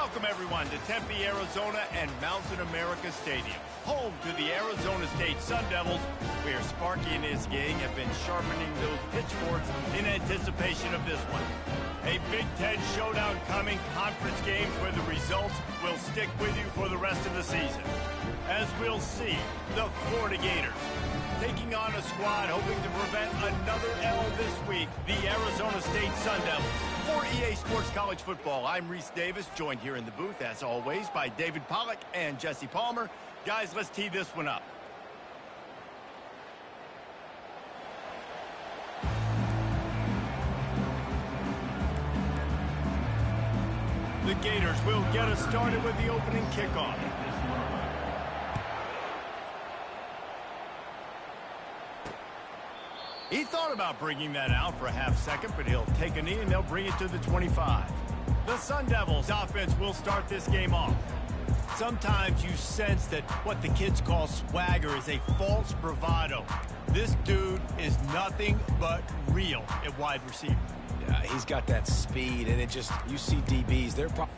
Welcome, everyone, to Tempe, Arizona and Mountain America Stadium, home to the Arizona State Sun Devils, where Sparky and his gang have been sharpening those pitchforks in anticipation of this one. A Big Ten showdown coming, conference games where the results will stick with you for the rest of the season. As we'll see, the Florida Gators taking on a squad hoping to prevent another L this week, the Arizona State Sun Devils. For EA Sports College Football, I'm Reese Davis, joined here in the booth, as always, by David Pollack and Jesse Palmer. Guys, let's tee this one up. The Gators will get us started with the opening kickoff. He thought about bringing that out for a half second, but he'll take a knee and they'll bring it to the 25. The Sun Devils offense will start this game off. Sometimes you sense that what the kids call swagger is a false bravado. This dude is nothing but real at wide receiver. Yeah, he's got that speed, and it just, you see DBs, they're probably...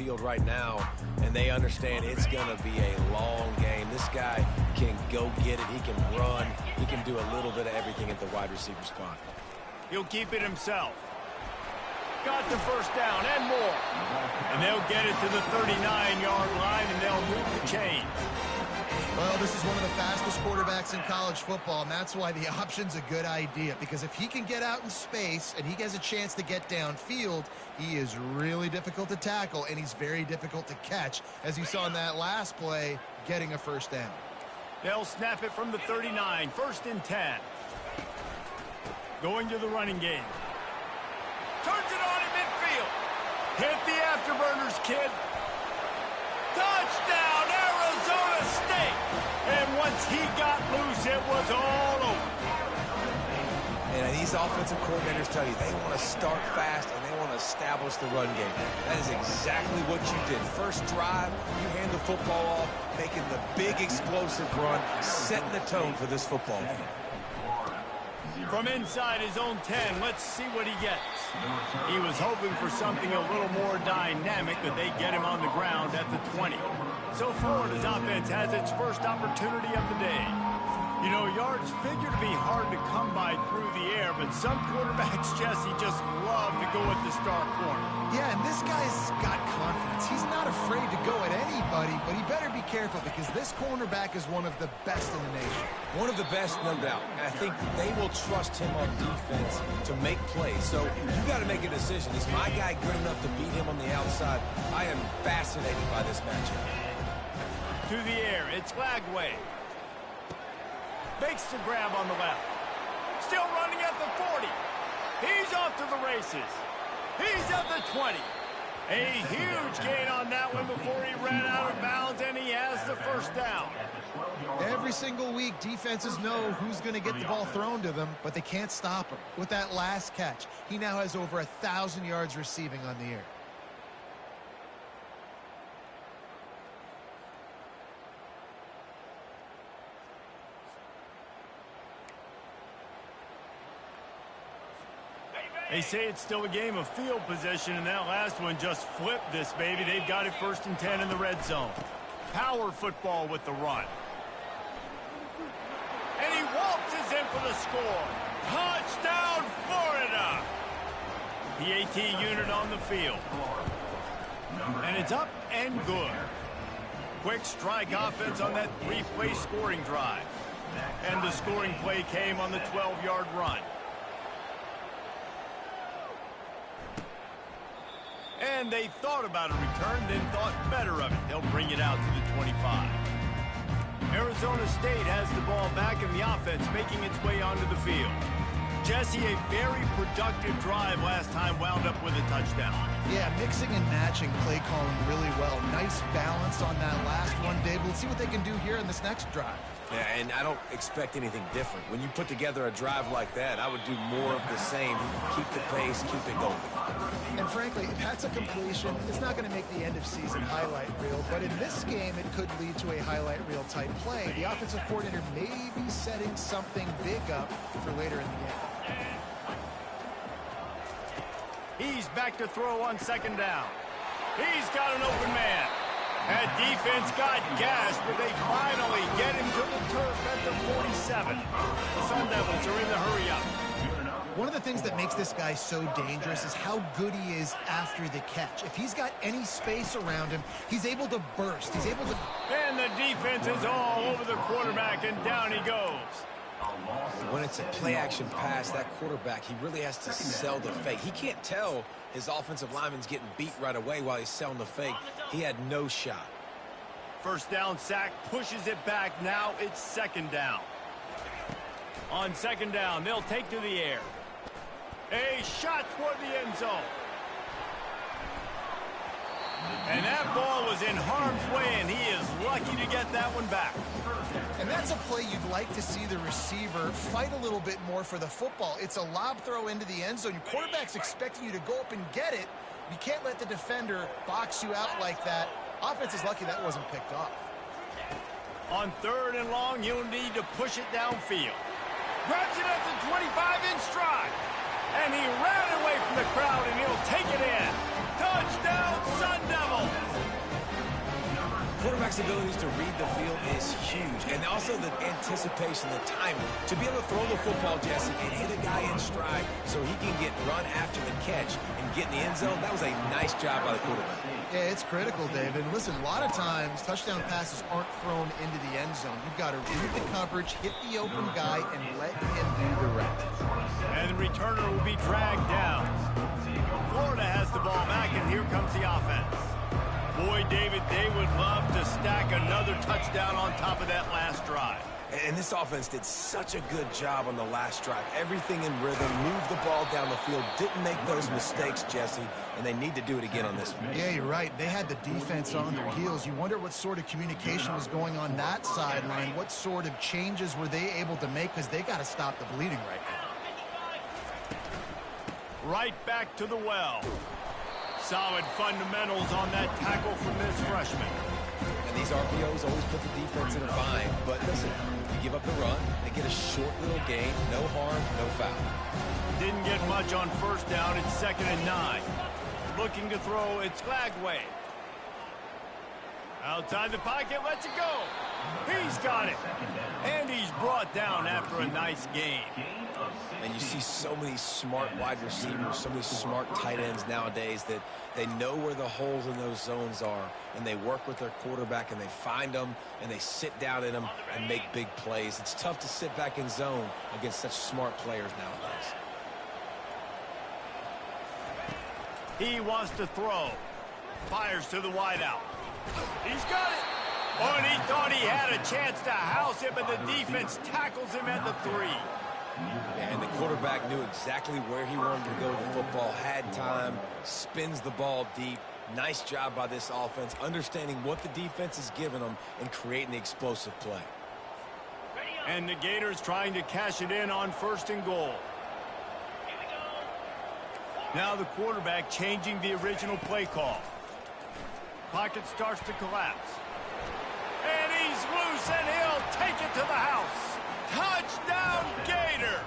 field right now, and they understand it's going to be a long game. This guy can go get it. He can run. He can do a little bit of everything at the wide receiver spot. He'll keep it himself. Got the first down and more. And they'll get it to the 39-yard line, and they'll move the chain. Well, this is one of the fastest quarterbacks in college football, and that's why the option's a good idea. Because if he can get out in space and he has a chance to get downfield, he is really difficult to tackle, and he's very difficult to catch, as you saw in that last play, getting a first down. They'll snap it from the 39, 1st and 10. Going to the running game. Turns it on in midfield. Hit the afterburners, kid. Touchdown, Arizona State. And once he got loose, it was all over. And these offensive coordinators tell you they want to start fast and they want to establish the run game. That is exactly what you did. First drive, you hand the football off, making the big explosive run, setting the tone for this football game. From inside his own 10, let's see what he gets. He was hoping for something a little more dynamic, but they get him on the ground at the 20. So Florida's offense has its first opportunity of the day. You know, yards figure to be hard to come by through the air, but some quarterbacks, Jesse, just love to go at the star corner. Yeah, and this guy's got confidence. He's not afraid to go at anybody, but he better be careful because this cornerback is one of the best in the nation. One of the best, no doubt. And I think they will trust him on defense to make plays. So you got to make a decision. Is my guy good enough to beat him on the outside? I am fascinated by this matchup. To the air, it's Lagway. Makes the grab on the left. Still running at the 40. He's off to the races. He's at the 20. A huge gain on that one before he ran out of bounds, and he has the first down. Every single week, defenses know who's going to get the ball thrown to them, but they can't stop him. With that last catch, he now has over 1,000 yards receiving on the air. They say it's still a game of field position, and that last one just flipped this baby. They've got it 1st and 10 in the red zone. Power football with the run. And he waltzes in for the score. Touchdown, Florida! The AT unit on the field. And it's up and good. Quick strike offense on that 3-play scoring drive. And the scoring play came on the 12-yard run. And they thought about a return, then thought better of it. They'll bring it out to the 25. Arizona State has the ball back, and the offense making its way onto the field. Jesse, a very productive drive last time, wound up with a touchdown. Yeah, mixing and matching play calling really well. Nice balance on that last one, Dave. Let's see what they can do here in this next drive. Yeah, and I don't expect anything different. When you put together a drive like that, I would do more of the same. Keep the pace, keep it going. And frankly, if that's a completion, it's not going to make the end-of-season highlight reel. But in this game, it could lead to a highlight reel type play. The offensive coordinator may be setting something big up for later in the game. He's back to throw on 2nd down. He's got an open man. That defense got gassed, but they finally get him to the turf at the 47. The Sun Devils are in the hurry-up. One of the things that makes this guy so dangerous is how good he is after the catch. If he's got any space around him, he's able to burst. He's able to... And the defense is all over the quarterback, and down he goes. When it's a play-action pass, that quarterback, he really has to sell the fake. He can't tell his offensive lineman's getting beat right away while he's selling the fake. He had no shot. 1st down sack, pushes it back. Now it's 2nd down. On 2nd down, they'll take to the air. A shot toward the end zone. And that ball was in harm's way, and he is lucky to get that one back. And that's a play you'd like to see the receiver fight a little bit more for the football. It's a lob throw into the end zone. Your quarterback's expecting you to go up and get it. You can't let the defender box you out like that. Offense is lucky that wasn't picked off. On 3rd and long, you'll need to push it downfield. Grabs it at the 25 in stride. And he ran away from the crowd, and he'll take it in. Touchdown, Sun Devils! Quarterback's abilities to read the field is huge, and also the anticipation, the timing. To be able to throw the football, Jesse, and hit a guy in stride so he can get run after the catch and get in the end zone, that was a nice job by the quarterback. Yeah, it's critical, David. Listen, a lot of times, touchdown passes aren't thrown into the end zone. You've got to read the coverage, hit the open guy, and let him do the rest. And the returner will be dragged down. Florida has the ball back, and here comes the offense. Boy, David, they would love to stack another touchdown on top of that last drive. And this offense did such a good job on the last drive. Everything in rhythm, moved the ball down the field, didn't make those mistakes, Jesse, and they need to do it again on this one. Yeah, you're right. They had the defense on their heels. You wonder what sort of communication was going on that sideline. What sort of changes were they able to make, because they got to stop the bleeding right now. Right back to the well. Solid fundamentals on that tackle from this freshman. And these RPOs always put the defense in a bind. But listen, you give up the run, they get a short little gain, no harm, no foul. Didn't get much on first down. It's 2nd and 9. Looking to throw, it's Glagway. Outside the pocket, lets it go. He's got it. And he's brought down after a nice gain. And you see so many smart wide receivers, so many smart tight ends nowadays that they know where the holes in those zones are, and they work with their quarterback, and they find them, and they sit down in them and make big plays. It's tough to sit back in zone against such smart players nowadays. He wants to throw. Fires to the wideout. He's got it. Oh, and he thought he had a chance to house him, but the defense tackles him at the 3. And the quarterback knew exactly where he wanted to go with the football, had time, spins the ball deep. Nice job by this offense, understanding what the defense is giving them and creating the explosive play. And the Gators trying to cash it in on 1st and goal. Now the quarterback changing the original play call. Pocket starts to collapse. And he's loose, and he'll take it to the house. Touchdown, Gator!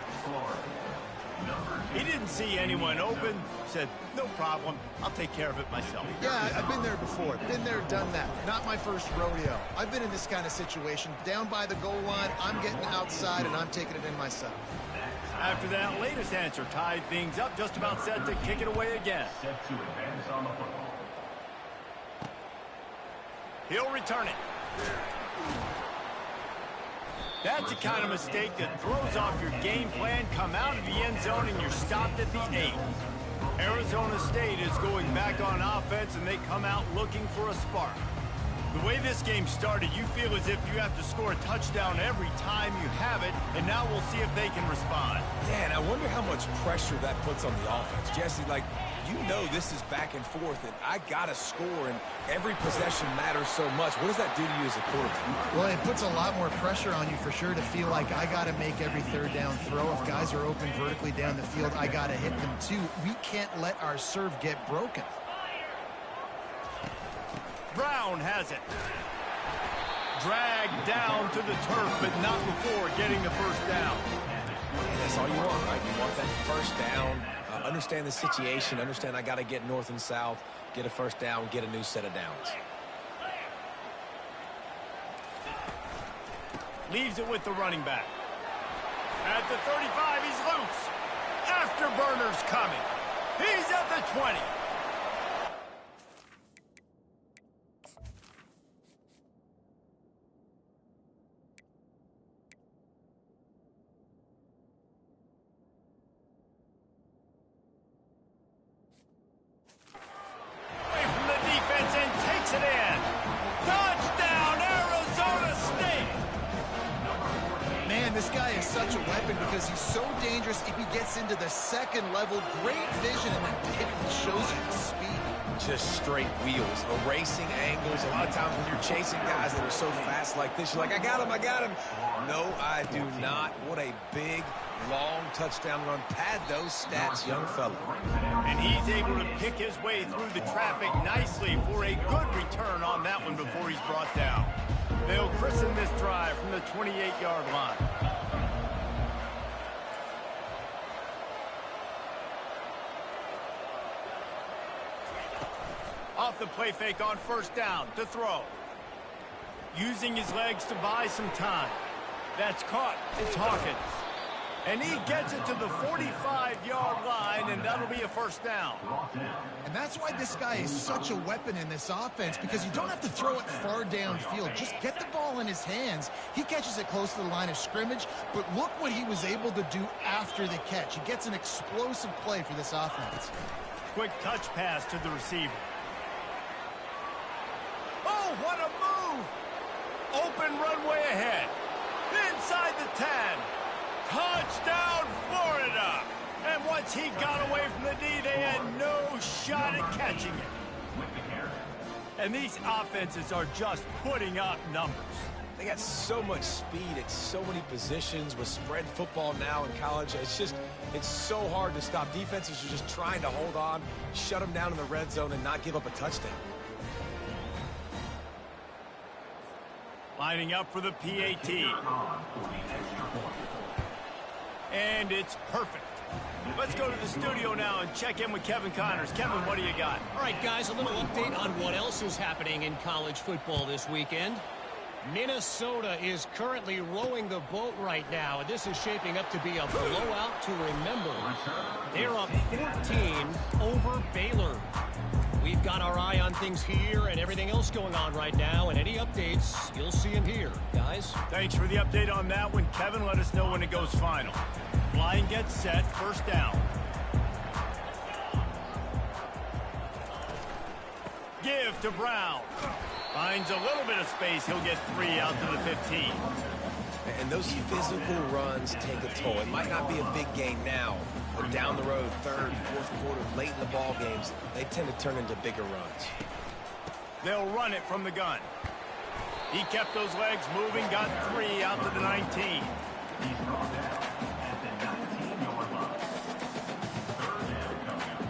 He didn't see anyone open. Said, no problem. I'll take care of it myself. Yeah, I've been there before. Been there, done that. Not my first rodeo. I've been in this kind of situation. Down by the goal line, I'm getting outside, and I'm taking it in myself. After that latest answer, tied things up, just about set to kick it away again. He'll return it. That's the kind of mistake that throws off your game plan. Come out of the end zone and you're stopped at the 8. Arizona State is going back on offense, and they come out looking for a spark. The way this game started, you feel as if you have to score a touchdown every time you have it, and now we'll see if they can respond. Yeah, and I wonder how much pressure that puts on the offense. Jesse, like, you know this is back and forth, and I got to score, and every possession matters so much. What does that do to you as a quarterback? Well, it puts a lot more pressure on you for sure to feel like I got to make every 3rd down throw. If guys are open vertically down the field, I got to hit them too. We can't let our serve get broken. Brown has it. Dragged down to the turf, but not before getting the first down. And that's all you want, right? You want that first down, understand the situation, understand I got to get north and south, get a first down, get a new set of downs. Leaves it with the running back. At the 35, he's loose. Afterburner's coming. He's at the 20. Because he's so dangerous if he gets into the 2nd level. Great vision, and it shows you the speed. Just straight wheels, erasing angles. A lot of times when you're chasing guys that are so fast like this, you're like, I got him, I got him. No, I do not. What a big, long touchdown run. Pad those stats, young fella. And he's able to pick his way through the traffic nicely for a good return on that one before he's brought down. They'll christen this drive from the 28-yard line. off the play fake on first down to throw. Using his legs to buy some time. That's caught. It's Hawkins. And he gets it to the 45-yard line, and that'll be a first down. And that's why this guy is such a weapon in this offense, because you don't have to throw it far downfield. Just get the ball in his hands. He catches it close to the line of scrimmage, but look what he was able to do after the catch. He gets an explosive play for this offense. Quick touch pass to the receiver. Oh, what a move! Open runway ahead. Inside the 10. Touchdown, Florida! And once he got away from the D, they had no shot at catching it. And these offenses are just putting up numbers. They got so much speed at so many positions with spread football now in college. It's so hard to stop. Defenses are just trying to hold on, shut them down in the red zone, and not give up a touchdown. Lining up for the PAT. And it's perfect. Let's go to the studio now and check in with Kevin Connors. Kevin, what do you got? All right, guys, a little update on what else is happening in college football this weekend. Minnesota is currently rowing the boat right now, and this is shaping up to be a blowout to remember. They're up 14 over Baylor. We've got our eye on things here and everything else going on right now, and any updates, you'll see them here, guys. Thanks for the update on that one, Kevin. Let us know when it goes final. Line gets set, first down. Give to Brown. Finds a little bit of space. He'll get 3 out to the 15. And those physical runs take a toll. It might not be a big gain now, but down the road, third, fourth quarter, late in the ball games, they tend to turn into bigger runs. They'll run it from the gun. He kept those legs moving, got 3 out to the 19. He's brought down at the 19-yard line. Third down coming.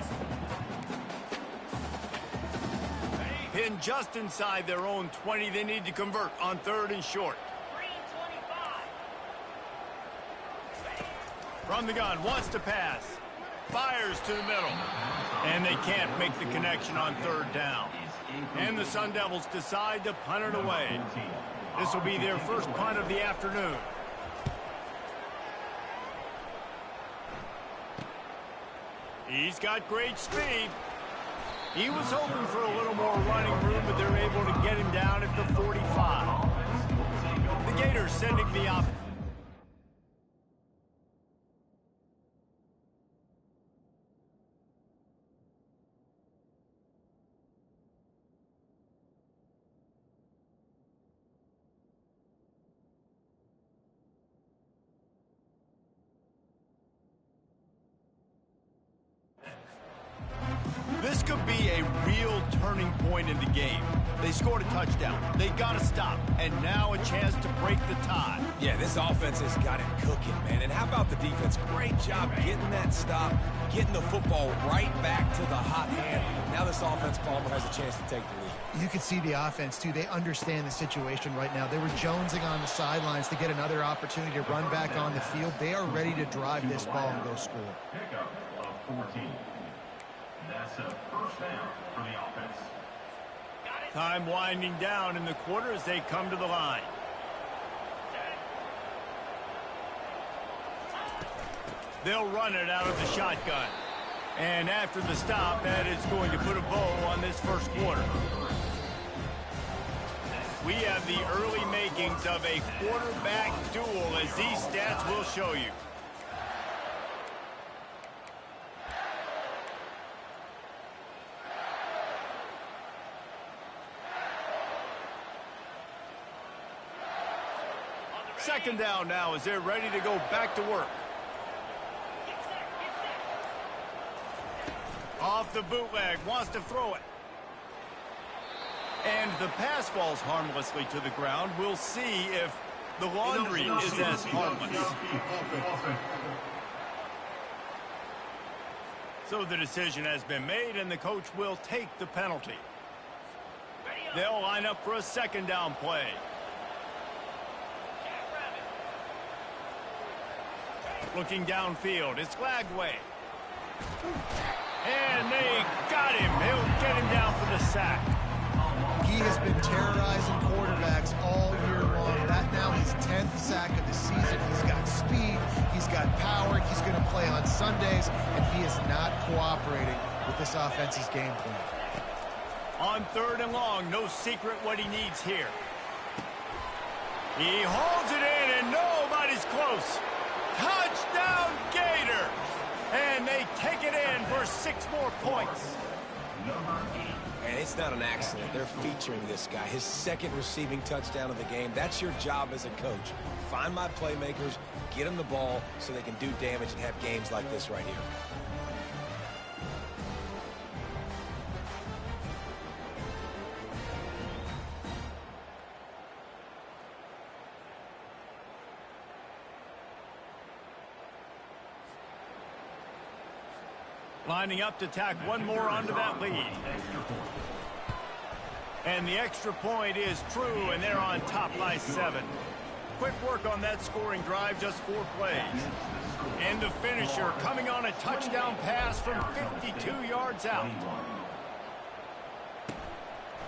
Pinned just inside their own 20. They need to convert on third and short. From the gun, wants to pass. Fires to the middle. And they can't make the connection on third down. And the Sun Devils decide to punt it away. This will be their first punt of the afternoon. He's got great speed. He was hoping for a little more running room, but they're able to get him down at the 45. The Gators sending the offense. This could be a real turning point in the game. They scored a touchdown. They got to stop. And now a chance to break the tie. Yeah, this offense has got it cooking, man. And how about the defense? Great job getting that stop, getting the football right back to the hot hand. Now this offense, Palmer, has a chance to take the lead. You can see the offense, too. They understand the situation right now. They were jonesing on the sidelines to get another opportunity to run back on the field. They are ready to drive this ball and go score. Pickup of 14. That's a first down for the offense. Time winding down in the quarter as they come to the line. They'll run it out of the shotgun. And after the stop, that is going to put a bow on this first quarter. We have the early makings of a quarterback duel, as these stats will show you. Second down now as they're ready to go back to work. Off the bootleg, wants to throw it. And the pass falls harmlessly to the ground. We'll see if the laundry is as harmless. So the decision has been made, and the coach will take the penalty. They'll line up for a second down play. Looking downfield, it's Glagway. And they got him. He'll get him down for the sack. He has been terrorizing quarterbacks all year long. That now his 10th sack of the season. He's got speed. He's got power. He's going to play on Sundays, and he is not cooperating with this offense's game plan. On 3rd and long, no secret what he needs here. He holds it in, and nobody's close. Touchdown, Gator! And they take it in for 6 more points. And it's not an accident. They're featuring this guy. His 2nd receiving touchdown of the game. That's your job as a coach. Find my playmakers, get them the ball so they can do damage and have games like this right here. Lining up to tack one more onto that lead. And the extra point is true, and they're on top by 7. Quick work on that scoring drive, just 4 plays. And the finisher coming on a touchdown pass from 52 yards out.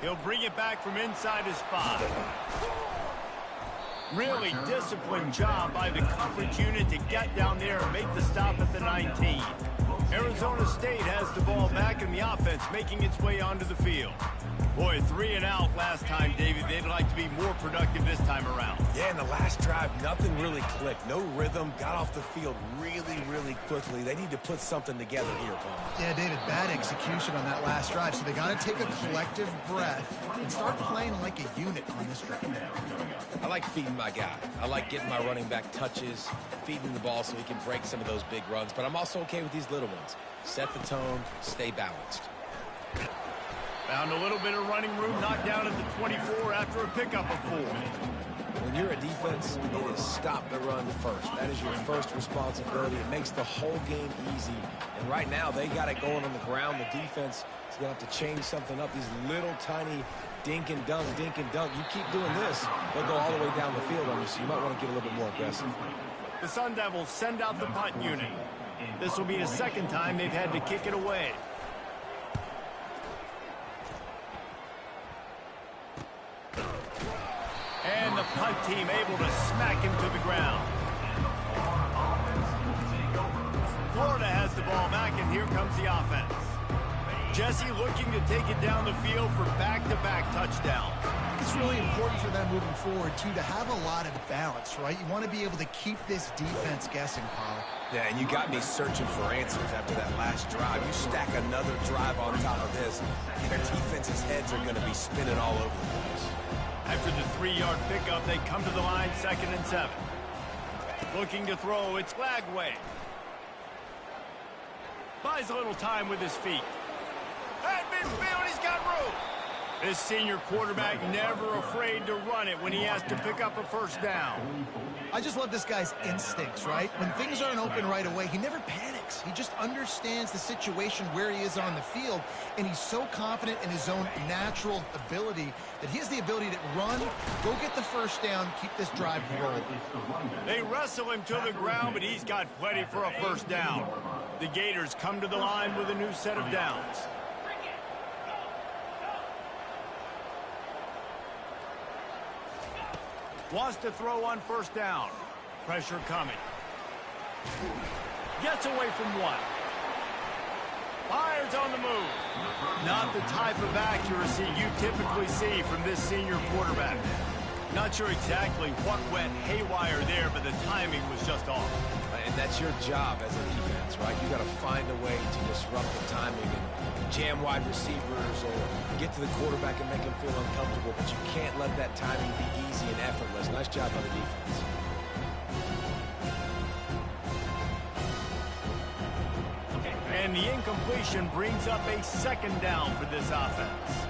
He'll bring it back from inside his 5. Really disciplined job by the coverage unit to get down there and make the stop at the 19. Arizona State has the ball back in the offense, making its way onto the field. Boy, 3 and out last time, David. They'd like to be more productive this time around. Yeah, in the last drive, nothing really clicked. No rhythm, got off the field really quickly. They need to put something together here, Paul. Yeah, David, bad execution on that last drive, so they got to take a collective breath and start playing like a unit on this drive. I like feeding my guy. I like getting my running back touches, feeding the ball so he can break some of those big runs, but I'm also okay with these little ones. Set the tone, stay balanced. Found a little bit of running room, knocked down at the 24 after a pickup of 4. When you're a defense, it is stop the run first. That is your first responsibility. It makes the whole game easy. And right now, they got it going on the ground. The defense is going to have to change something up. These little tiny dink and dunk. You keep doing this, they'll go all the way down the field on you, so you might want to get a little bit more aggressive. The Sun Devils send out the punt unit. This will be the 2nd time they've had to kick it away. And the punt team able to smack him to the ground. Florida has the ball back, and here comes the offense. Jesse looking to take it down the field for back-to-back touchdowns. It's really important for them moving forward, too, to have a lot of balance, right? You want to be able to keep this defense guessing, Paul. Yeah, and you got me searching for answers after that last drive. You stack another drive on top of this, their defense's heads are going to be spinning all over the place. After the 3-yard pickup, they come to the line, 2nd and 7. Looking to throw, it's Lagway. Buys a little time with his feet. At midfield, he's got room. This senior quarterback never afraid to run it when he has to pick up a 1st down. I just love this guy's instincts, right? When things aren't open right away, he never panics. He just understands the situation where he is on the field, and he's so confident in his own natural ability that he has the ability to run, go get the 1st down, keep this drive rolling. They wrestle him to the ground, but he's got plenty for a 1st down. The Gators come to the line with a new set of downs. Wants to throw on 1st down. Pressure coming. Gets away from 1. Fires on the move. Not the type of accuracy you typically see from this senior quarterback. Not sure exactly what went haywire there, but the timing was just off. And that's your job as a defense, right? You got to find a way to disrupt the timing and jam wide receivers or get to the quarterback and make him feel uncomfortable, but you can't let that timing be easy and effortless. Nice job by the defense. And the incompletion brings up a 2nd down for this offense.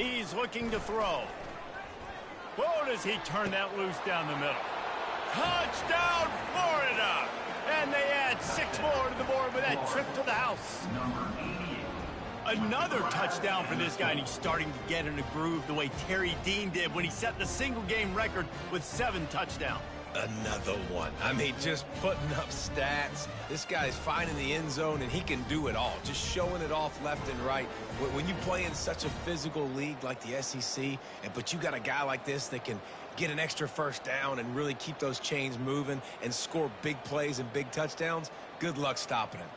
He's looking to throw. Whoa, does he turn that loose down the middle. Touchdown, Florida! And they add 6 more to the board with that trip to the house. Another touchdown for this guy, and he's starting to get in a groove the way Terry Dean did when he set the single-game record with 7 touchdowns. Another one. I mean, just putting up stats. This guy's finding the end zone, and he can do it all. Just showing it off left and right. When you play in such a physical league like the SEC, but you got a guy like this that can get an extra first down and really keep those chains moving and score big plays and big touchdowns, good luck stopping him.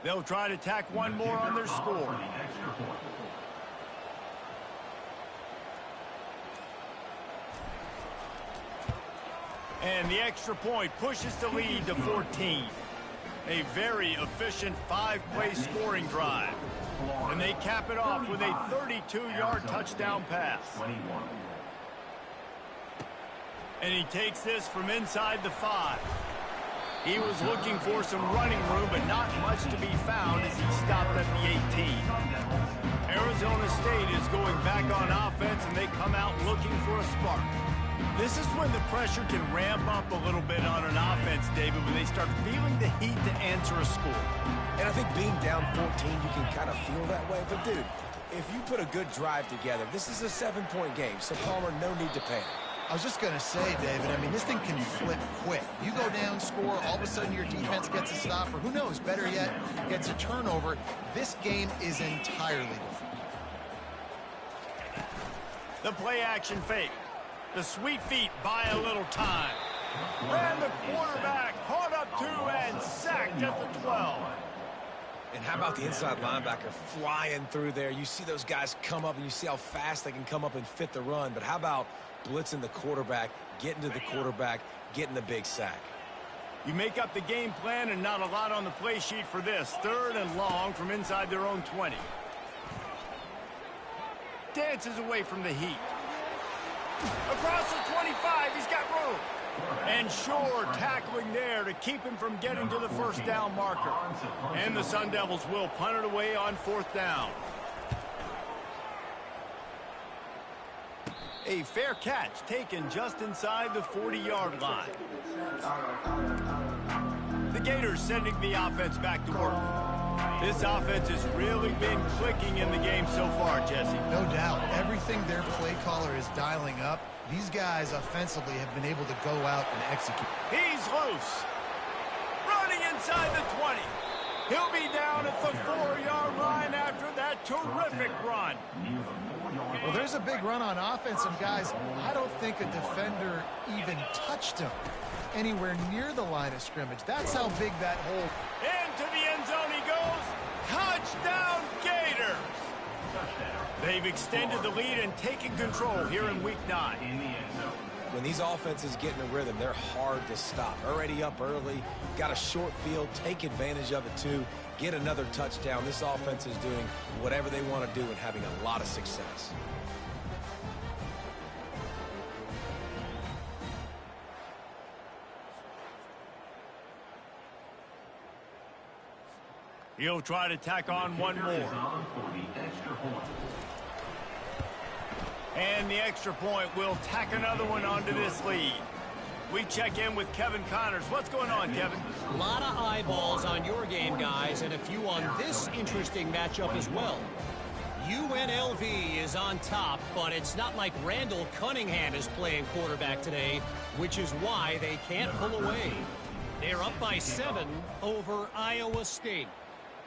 They'll try to tack one more on their score. And the extra point pushes the lead to 14. A very efficient 5-play scoring drive. And they cap it off with a 32-yard touchdown pass. And he takes this from inside the 5. He was looking for some running room, but not much to be found as he stopped at the 18. Arizona State is going back on offense, and they come out looking for a spark. This is when the pressure can ramp up a little bit on an offense, David, when they start feeling the heat to answer a score. And I think being down 14, you can kind of feel that way. But, dude, if you put a good drive together, this is a 7-point game, so Palmer, no need to panic. I was just going to say, David, I mean, this thing can flip quick. You go down, score, all of a sudden your defense gets a stop, or who knows, better yet, gets a turnover. This game is entirely different. The play-action fake. The sweet feet buy a little time. And the quarterback caught up to and sacked at the 12. And how about the inside linebacker flying through there? You see those guys come up, and you see how fast they can come up and fit the run. But how about blitzing the quarterback, getting to the quarterback, getting the big sack? You make up the game plan, and not a lot on the play sheet for this. 3rd and long from inside their own 20. Dances away from the heat. Across the 25, he's got room. And Shore tackling there to keep him from getting to the first down marker. And the Sun Devils will punt it away on 4th down. A fair catch taken just inside the 40-yard line. The Gators sending the offense back to work. This offense has really been clicking in the game so far, Jesse. No doubt. Everything their play caller is dialing up, these guys offensively have been able to go out and execute. He's loose. Running inside the 20. He'll be down at the 4-yard line after that terrific run. Well, there's a big run on offense, and guys, I don't think a defender even touched him anywhere near the line of scrimmage. That's how big that hole. Into the end zone he goes. Touchdown, Gators! They've extended the lead and taken control here in Week 9. When these offenses get in a rhythm, they're hard to stop. Already up early, got a short field, take advantage of it too, get another touchdown. This offense is doing whatever they want to do and having a lot of success. He'll try to tack on one more. And the extra point will tack another one onto this lead. We check in with Kevin Connors. What's going on, Kevin? A lot of eyeballs on your game, guys, and a few on this interesting matchup as well. UNLV is on top, but it's not like Randall Cunningham is playing quarterback today, which is why they can't pull away. They're up by 7 over Iowa State.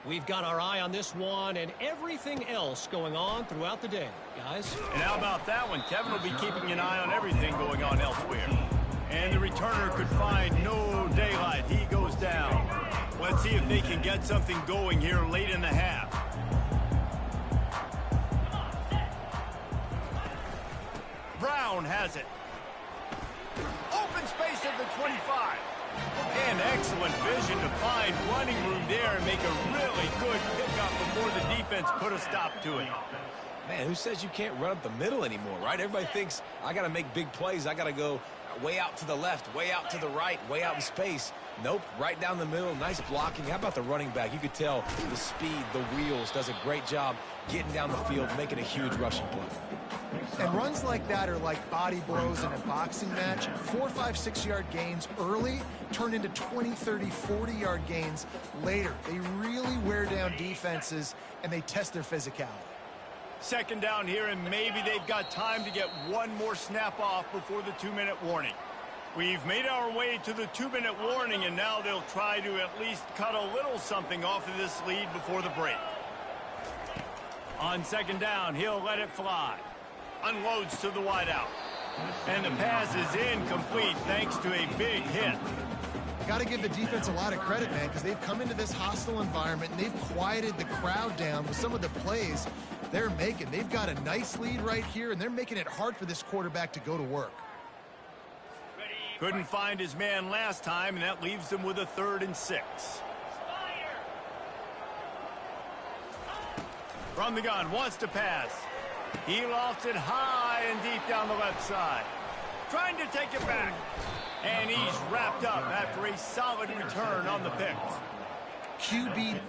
We've got our eye on this one and everything else going on throughout the day, guys. And how about that one? Kevin will be keeping an eye on everything going on elsewhere. And the returner could find no daylight. He goes down. Let's see if they can get something going here late in the half. Brown has it. Open space at the 25. And excellent vision to find running room there and make a really good pickup before the defense put a stop to it. Man, who says you can't run up the middle anymore, right? Everybody thinks I got to make big plays. I got to go way out to the left, way out to the right, way out in space. Nope, right down the middle. Nice blocking. How about the running back? You could tell the speed, the wheels, does a great job getting down the field, making a huge rushing play. And runs like that are like body blows in a boxing match. 4, 5, 6-yard gains early turn into 20, 30, 40-yard gains later. They really wear down defenses, and they test their physicality. Second down here, and maybe they've got time to get one more snap off before the 2-minute warning. We've made our way to the 2-minute warning, and now they'll try to at least cut a little something off of this lead before the break. On second down, he'll let it fly. Unloads to the wideout. And the pass is incomplete thanks to a big hit. Got to give the defense a lot of credit, man, because they've come into this hostile environment and they've quieted the crowd down with some of the plays they're making. They've got a nice lead right here, and they're making it hard for this quarterback to go to work. Couldn't find his man last time, and that leaves them with a 3rd and 6. From the gun, wants to pass. He lofts it high and deep down the left side. Trying to take it back. And he's wrapped up after a solid return on the pick. QB.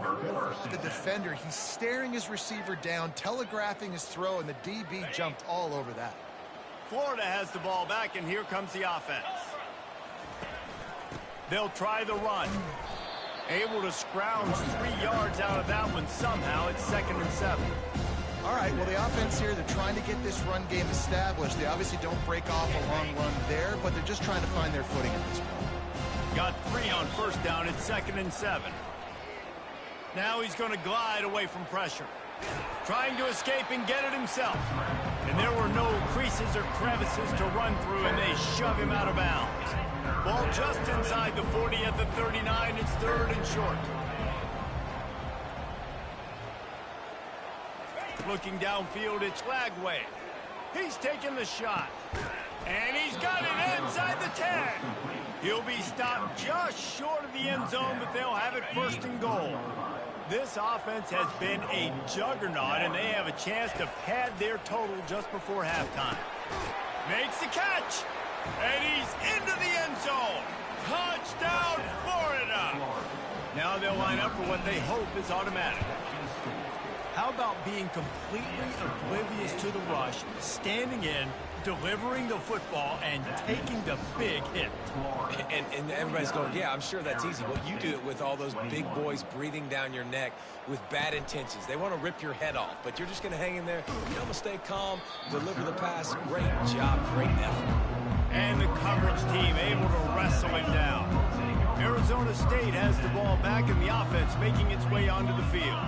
number 4. The defender, he's staring his receiver down, telegraphing his throw, and the DB jumped all over that. Florida has the ball back, and here comes the offense. They'll try the run. Able to scrounge 3 yards out of that one somehow. It's 2nd and 7. All right, well, the offense here, they're trying to get this run game established. They obviously don't break off a long run there, but they're just trying to find their footing at this point. Got 3 on 1st down. It's 2nd and 7. Now he's going to glide away from pressure. Trying to escape and get it himself. And there were no creases or crevices to run through, and they shove him out of bounds. Ball just inside the 40 at the 39. It's 3rd and short. Looking downfield, it's Lagway. He's taking the shot. And he's got it inside the 10. He'll be stopped just short of the end zone, but they'll have it 1st and goal. This offense has been a juggernaut, and they have a chance to pad their total just before halftime. Makes the catch, and he's into the end zone. Touchdown, Florida! Now they'll line up for what they hope is automatic. How about being completely oblivious to the rush, standing in, delivering the football, and taking the big hit? And everybody's going, yeah, I'm sure that's easy. Well, you do it with all those big boys breathing down your neck with bad intentions. They want to rip your head off, but you're just going to hang in there. You're going to stay calm, deliver the pass. Great job, great effort. And the coverage team able to wrestle him down. Arizona State has the ball back, and the offense making its way onto the field.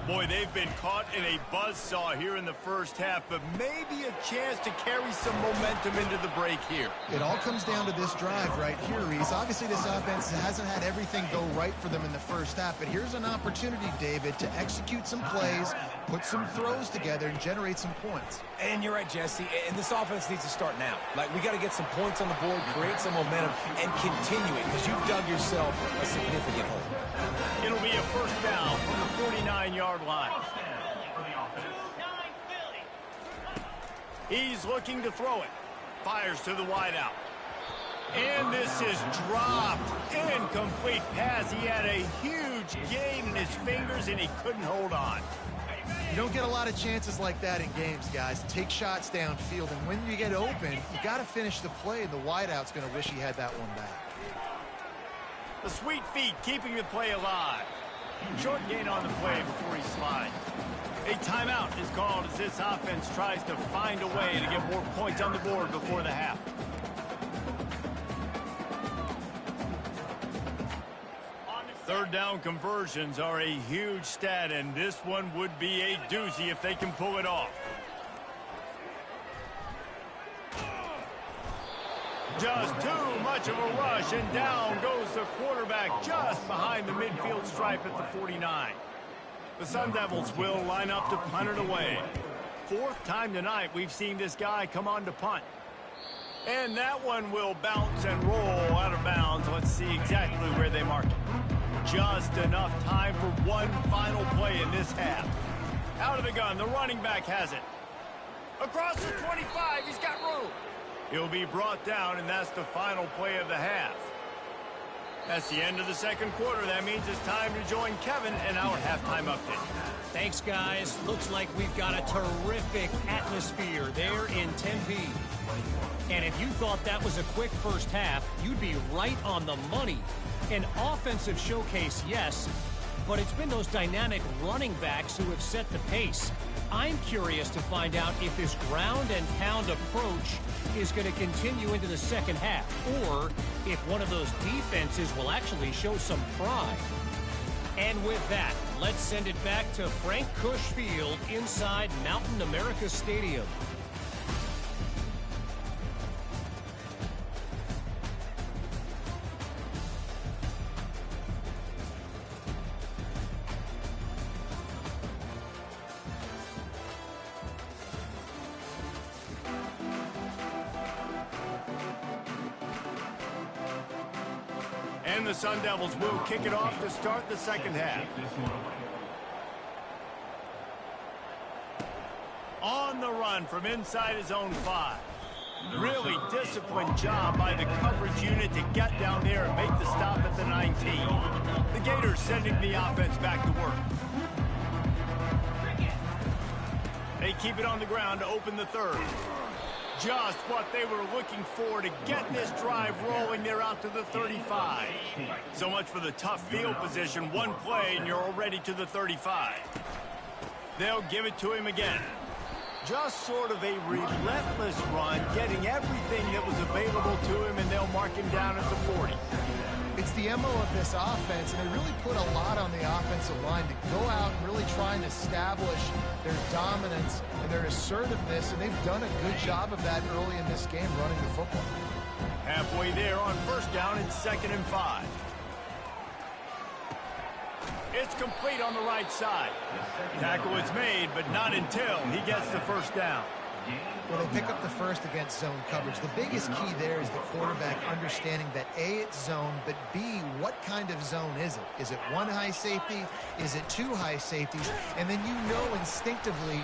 Boy, they've been caught in a buzzsaw here in the 1st half, but maybe a chance to carry some momentum into the break here. It all comes down to this drive right here, Reese. Obviously, this offense hasn't had everything go right for them in the 1st half, but here's an opportunity, David, to execute some plays, put some throws together, and generate some points. And you're right, Jesse, and this offense needs to start now. Like, we got to get some points on the board, create some momentum, and continue it, because you've dug yourself a significant hole. It'll be a 1st down from the 49-yard line. He's looking to throw it. Fires to the wideout. And this is dropped. Incomplete pass. He had a huge gain in his fingers, and he couldn't hold on. You don't get a lot of chances like that in games, guys. Take shots downfield, and when you get open, you got to finish the play, and the wideout's going to wish he had that one back. The sweet feet keeping the play alive. Short gain on the play before he slides. A timeout is called as this offense tries to find a way to get more points on the board before the half. Third down conversions are a huge stat, and this one would be a doozy if they can pull it off. Just too much of a rush, and down goes the quarterback just behind the midfield stripe at the 49. The Sun Devils will line up to punt it away. 4th time tonight we've seen this guy come on to punt. And that one will bounce and roll out of bounds. Let's see exactly where they mark it. Just enough time for one final play in this half. Out of the gun, the running back has it. Across the 25, he's got room. He'll be brought down, and that's the final play of the half. That's the end of the 2nd quarter. That means it's time to join Kevin in our halftime update. Thanks, guys. Looks like we've got a terrific atmosphere there in Tempe. And if you thought that was a quick 1st half, you'd be right on the money. An offensive showcase, yes, but it's been those dynamic running backs who have set the pace. I'm curious to find out if this ground and pound approach is going to continue into the 2nd half, or if one of those defenses will actually show some pride. And with that, let's send it back to Frank Cush Field inside Mountain America Stadium. And the Sun Devils will kick it off to start the 2nd half. On the run from inside his own 5. Really disciplined job by the coverage unit to get down there and make the stop at the 19. The Gators sending the offense back to work. They keep it on the ground to open the third. Just what they were looking for to get this drive rolling. They're out to the 35. So much for the tough field position. One play and you're already to the 35. They'll give it to him again. Just sort of a relentless run, getting everything that was available to him, and they'll mark him down at the 40. It's the MO of this offense, and they really put a lot on the offensive line to go out and really try and establish their dominance and their assertiveness, and they've done a good job of that early in this game running the football. Halfway there on first down, it's 2nd and 5. It's complete on the right side. Tackle is made, but not until he gets the first down. Well, they pick up the first against zone coverage. The biggest key there is the quarterback understanding that A, it's zone, but B, what kind of zone is it? Is it one high safety? Is it two high safeties? And then you know instinctively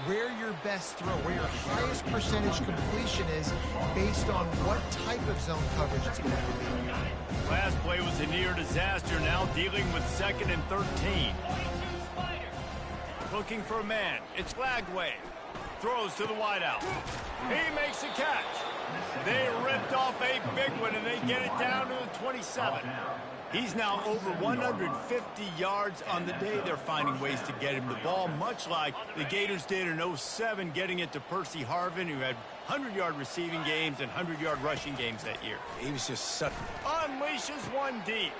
where your best throw, where your highest percentage completion is based on what type of zone coverage it's going to be. Last play was a near disaster, now dealing with 2nd and 13. Looking for a man. It's Glagway. Throws to the wideout. He makes a catch. They ripped off a big one, and they get it down to the 27. He's now over 150 yards on the day. They're finding ways to get him the ball, much like the Gators did in 07, getting it to Percy Harvin, who had 100-yard receiving games and 100-yard rushing games that year. He was just such... Unleashes one deep.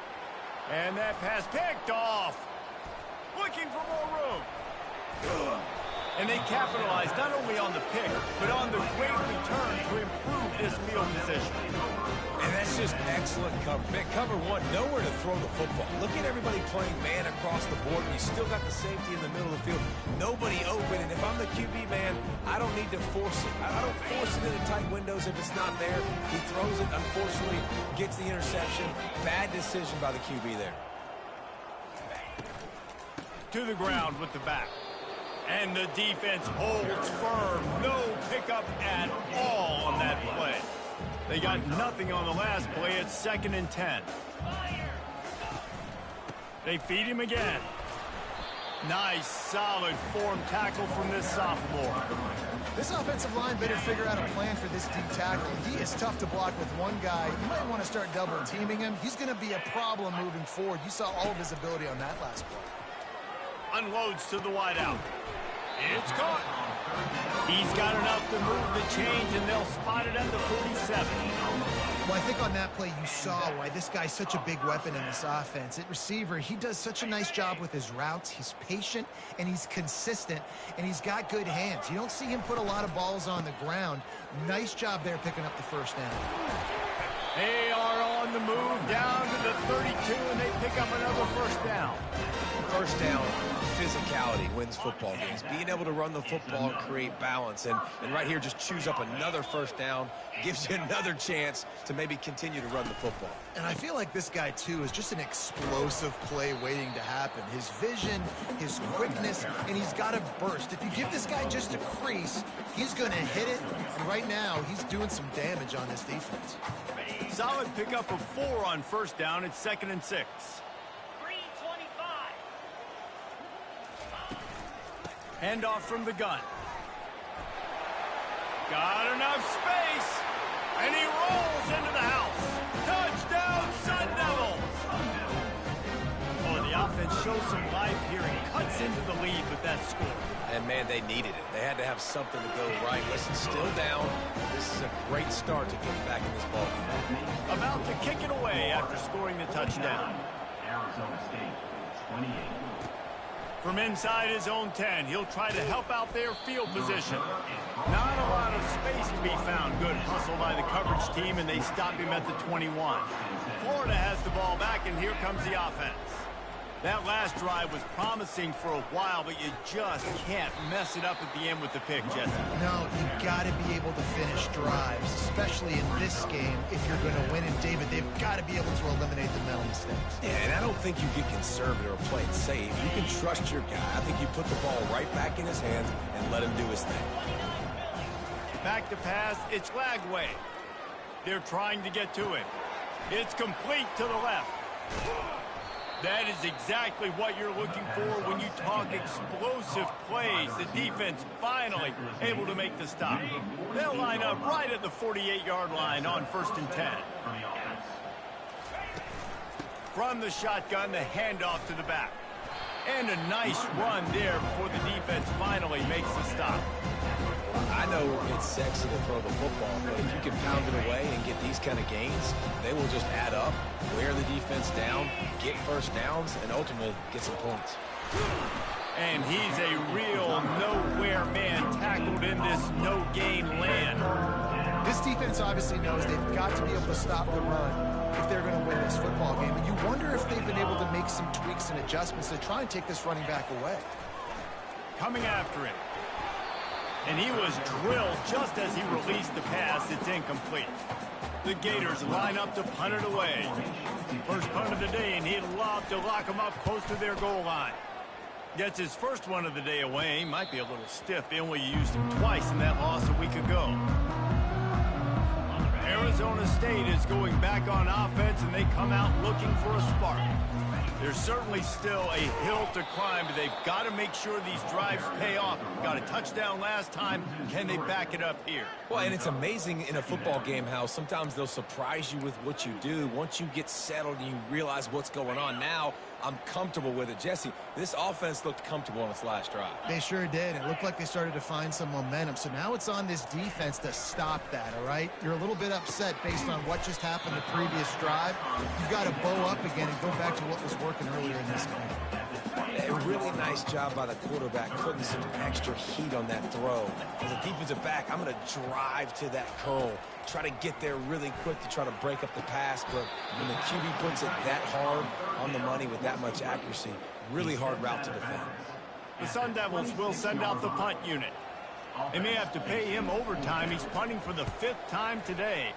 And that pass picked off. Looking for more room. And they capitalized not only on the pick, but on the great return to improve this field position. And that's just excellent cover. Man, cover one, nowhere to throw the football. Look at everybody playing man across the board, and you still got the safety in the middle of the field. Nobody open, and if I'm the QB, man, I don't need to force it. I don't force it into tight windows if it's not there. He throws it, unfortunately, gets the interception. Bad decision by the QB there. To the ground with the back. And the defense holds firm. No pickup at all on that play. They got nothing on the last play. It's 2nd and 10. They feed him again. Nice, solid form tackle from this sophomore. This offensive line better figure out a plan for this deep tackle. He is tough to block with one guy. You might want to start double teaming him. He's going to be a problem moving forward. You saw all of his ability on that last play. Unloads to the wideout. It's caught. He's got enough to move the change, and they'll spot it at the 47. Well, I think on that play you saw why this guy's such a big weapon in this offense. At receiver, he does such a nice job with his routes. He's patient, and he's consistent, and he's got good hands. You don't see him put a lot of balls on the ground. Nice job there picking up the first down. They are on the move down to the 32, and they pick up another first down. First down, physicality wins football games. Being able to run the football and create balance. And right here, just choose up another first down, gives you another chance to maybe continue to run the football. And I feel like this guy, too, is just an explosive play waiting to happen. His vision, his quickness, and he's got a burst. If you give this guy just a crease, he's going to hit it. And right now, he's doing some damage on this defense. Solid pickup of 4 on first down. It's 2nd and 6. Handoff from the gun. Got enough space, and he rolls into the house. Touchdown, Sun Devils! Oh, the offense shows some life here and cuts into the lead with that score. And, man, they needed it. They had to have something to go right. Listen, still down. This is a great start to get back in this ball game. About to kick it away after scoring the touchdown. Arizona State, 28. From inside his own 10, he'll try to help out their field position. Not a lot of space to be found. Good hustle by the coverage team, and they stop him at the 21. Florida has the ball back, and here comes the offense. That last drive was promising for a while, but you just can't mess it up at the end with the pick, Jesse. No, you got to be able to finish drives, especially in this game. If you're going to win it, David, they've got to be able to eliminate the mental mistakes. Yeah, and I don't think you get conservative or play it safe. You can trust your guy. I think you put the ball right back in his hands and let him do his thing. Back to pass, it's Lagway. They're trying to get to it. It's complete to the left. That is exactly what you're looking for when you talk explosive plays. The defense finally able to make the stop. They'll line up right at the 48-yard line on 1st and 10. From the shotgun, the handoff to the back. And a nice run there before the defense finally makes the stop. I know it's sexy to throw the football, but if you can pound it away and get these kind of gains, they will just add up, wear the defense down, get first downs, and ultimately get some points. And he's a real nowhere man tackled in this no-gain land. This defense obviously knows they've got to be able to stop the run if they're going to win this football game. And you wonder if they've been able to make some tweaks and adjustments to try and take this running back away. Coming after him. And he was drilled just as he released the pass. It's incomplete. The Gators line up to punt it away. First punt of the day, and he'd love to lock them up close to their goal line. Gets his first one of the day away. Might be a little stiff. They only used him twice in that loss a week ago. Arizona State is going back on offense, and they come out looking for a spark. There's certainly still a hill to climb, but they've got to make sure these drives pay off. Got a touchdown last time. Can they back it up here? Well, and it's amazing in a football game how sometimes they'll surprise you with what you do. Once you get settled and you realize what's going on, now I'm comfortable with it. Jesse, this offense looked comfortable on its last drive. They sure did. It looked like they started to find some momentum. So now it's on this defense to stop that, all right? You're a little bit upset based on what just happened the previous drive. You've got to bow up again and go back to what was working earlier in this game. A really nice job by the quarterback putting some extra heat on that throw. As a defensive back, I'm going to drive to that curl, try to get there really quick to try to break up the pass, but when the QB puts it that hard on the money with that much accuracy, really hard route to defend. The Sun Devils will send out the punt unit. They may have to pay him overtime. He's punting for the 5th time today.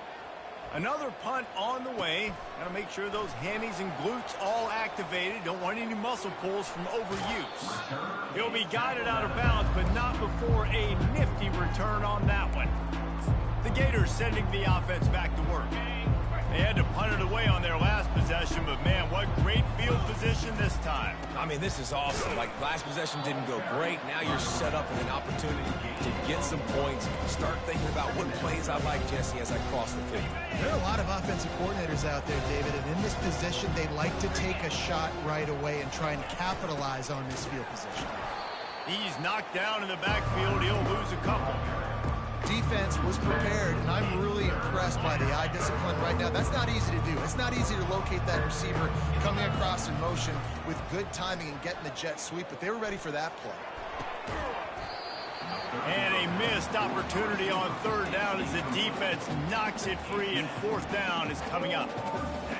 Another punt on the way. Got to make sure those hammies and glutes all activated. Don't want any muscle pulls from overuse. He'll be guided out of bounds, but not before a nifty return on that one. The Gators sending the offense back to work. They had to punt it away on their last possession, but man, what great field position this time. I mean, this is awesome. Like, last possession didn't go great. Now you're set up with an opportunity to get some points. Start thinking about what plays I like, Jesse, as I cross the field. There are a lot of offensive coordinators out there, David, and in this position, they like to take a shot right away and try and capitalize on this field position. He's knocked down in the backfield. He'll lose a couple. Defense was prepared, and I'm really impressed by the eye discipline right now. That's not easy to do. It's not easy to locate that receiver coming across in motion with good timing and getting the jet sweep, but they were ready for that play. And a missed opportunity on 3rd down as the defense knocks it free, and 4th down is coming up.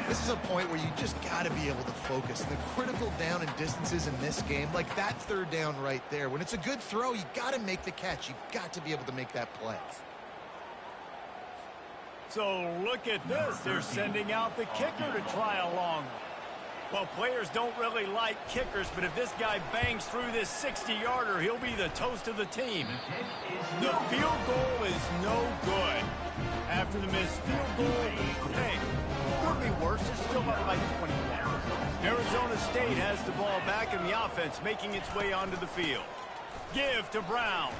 This is a point where you just got to be able to focus. The critical down and distances in this game, like that 3rd down right there, when it's a good throw, you got to make the catch. You've got to be able to make that play. So look at this. They're sending out the kicker to try a long one. Well, players don't really like kickers, but if this guy bangs through this 60-yarder, he'll be the toast of the team. The field goal is no good. After the missed field goal, hey, could be worse. They're still up by 21. Arizona State has the ball back in the offense, making its way onto the field. Give to Brown.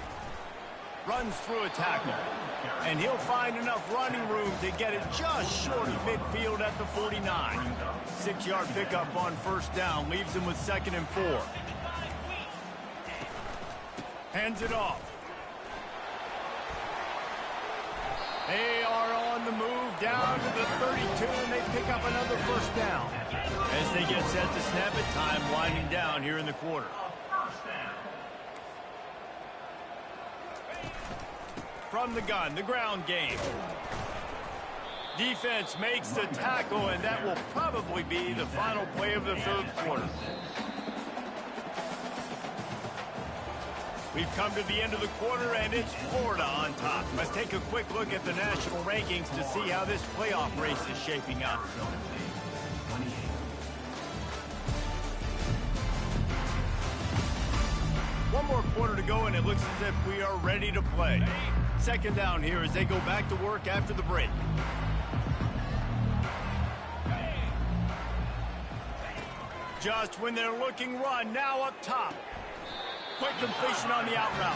Runs through a tackle. And he'll find enough running room to get it just short of midfield at the 49. 6-yard pickup on 1st down. Leaves him with 2nd and 4. Hands it off. They are on the move down to the 32, and they pick up another 1st down. As they get set to snap it, time winding down here in the quarter. From the gun, the ground game. Defense makes the tackle, and that will probably be the final play of the 3rd quarter. We've come to the end of the quarter, and it's Florida on top. Let's take a quick look at the national rankings to see how this playoff race is shaping up. One more quarter to go, and it looks as if we are ready to play. Second down here as they go back to work after the break. Just when they're looking run, now up top. Quick completion on the out route.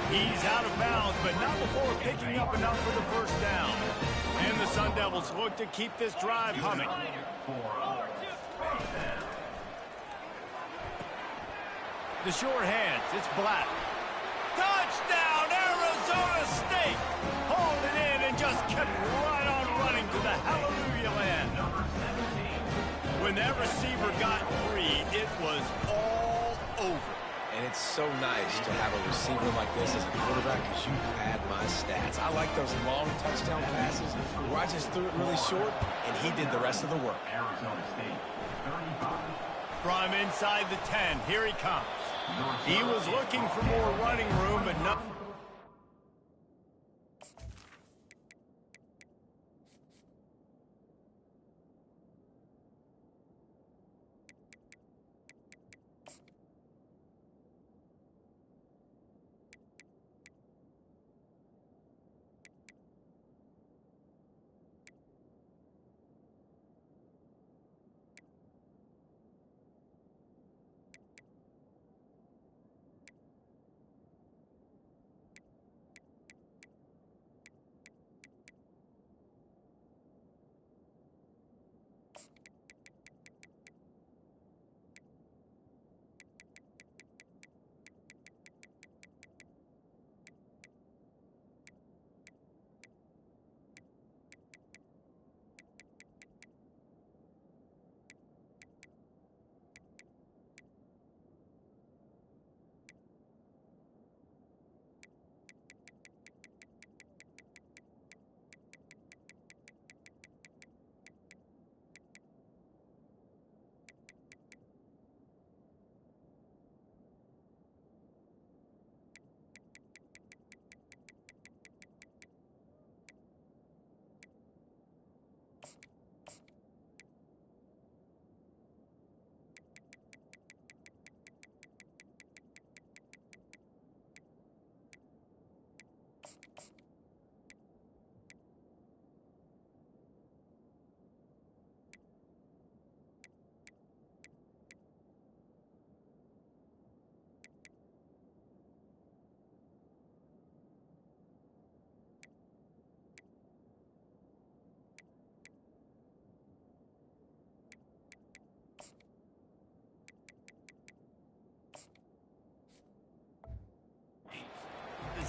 He's out of bounds, but not before picking up enough for the first down. And the Sun Devils look to keep this drive humming. The short hands, it's Black. Touchdown, Arizona State! Hauled it in and just kept right on running to the hallelujah land. When that receiver got free, it was all over. And it's so nice to have a receiver like this as a quarterback because you pad my stats. I like those long touchdown passes where I just threw it really short and he did the rest of the work. Arizona State, 35. From inside the 10, here he comes. He was looking for more running room, but nothing.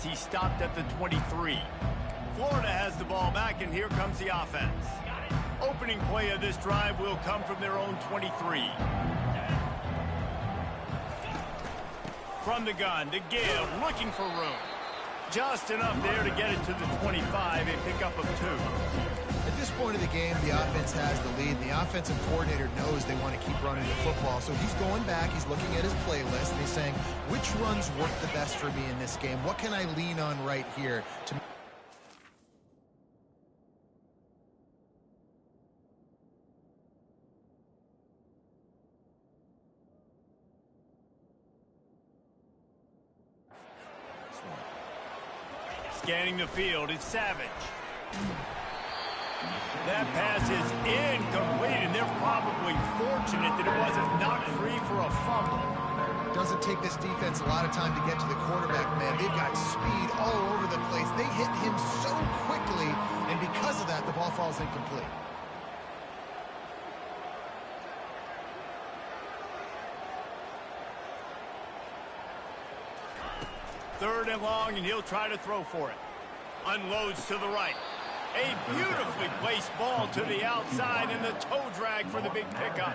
He stopped at the 23. Florida has the ball back, and here comes the offense. Opening play of this drive will come from their own 23. From the gun, to give, looking for room. Just enough there to get it to the 25, a pickup of 2. At this point of the game, the offense has the lead. The offensive coordinator knows they want to keep running the football. So he's going back, he's looking at his playlist, and he's saying, which runs work the best for me in this game? What can I lean on right here to... Scanning the field, it's Savage. That pass is incomplete, and they're probably fortunate that it wasn't knocked free for a fumble. Doesn't take this defense a lot of time to get to the quarterback, man. They've got speed all over the place. They hit him so quickly, and because of that, the ball falls incomplete. Third and long, and he'll try to throw for it. Unloads to the right. A beautifully placed ball to the outside, and the toe drag for the big pickup.